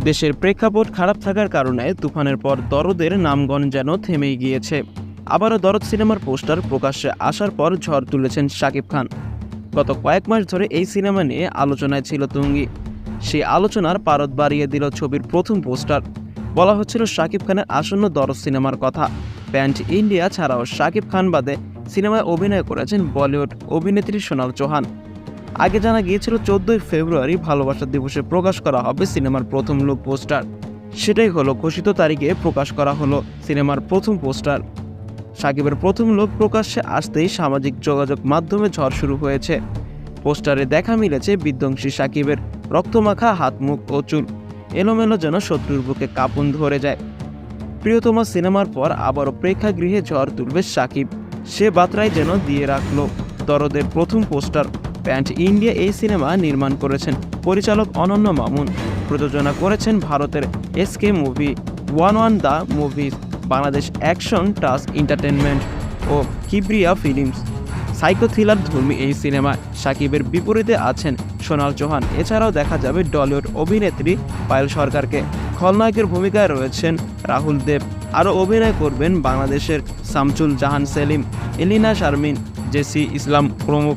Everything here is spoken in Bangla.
দেশের প্রেক্ষাপট খারাপ থাকার কারণে তুফানের পর দরদের নামগণ যেন থেমেই গিয়েছে। আবারও দরদ সিনেমার পোস্টার প্রকাশ্যে আসার পর ঝড় তুলেছেন শাকিব খান। গত কয়েক মাস ধরে এই সিনেমা নিয়ে আলোচনায় ছিল তুঙ্গি। সেই আলোচনার পারদ বাড়িয়ে দিল ছবির প্রথম পোস্টার। বলা হচ্ছিল শাকিব খানের আসন্ন দরদ সিনেমার কথা। প্যান্ট ইন্ডিয়া ছাড়াও শাকিব খান বাদে সিনেমায় অভিনয় করেছেন বলিউড অভিনেত্রী সোনাল চৌহান। আগে জানা গিয়েছিল 14 ফেব্রুয়ারি ভালোবাসা দিবসে প্রকাশ করা হবে সিনেমার প্রথম লুক পোস্টার। সেটাই হলো ঘোষিত তারিখে প্রকাশ করা হলো সিনেমার প্রথম পোস্টার। শাকিবের প্রথম লুক প্রকাশ্যে আসতেই সামাজিক যোগাযোগ মাধ্যমে ঝড় শুরু হয়েছে। পোস্টারে দেখা মিলেছে বিধ্বংসী শাকিবের রক্তমাখা হাত, মুখ ও চুল এলোমেলো যেন শত্রুর বুকে কাঁপুন ধরে যায়। প্রিয়তমা সিনেমার পর আবারও প্রেক্ষাগৃহে ঝড় তুলবে শাকিব, সে বার্তাই যেন দিয়ে রাখলো দরদের প্রথম পোস্টার। প্যান্ট ইন্ডিয়া এই সিনেমা নির্মাণ করেছেন পরিচালক অনন্য মামুন, প্রযোজনা করেছেন ভারতের SK movie, one the movies, Bangladesh action touch entertainment ও কিবরিয়া ফিল্মস। সাইকো থ্রিলার ধর্মী এই সিনেমায় শাকিবের বিপরীতে আছেন সোনাল চৌহান। এছাড়াও দেখা যাবে টলিউড অভিনেত্রী পায়েল সরকারকে। খলনায়কের ভূমিকায় রয়েছেন রাহুল দেব। আরও অভিনয় করবেন বাংলাদেশের শামসুল জাহান সেলিম, এলিনা শারমিন, জেসি ইসলাম প্রমুখ।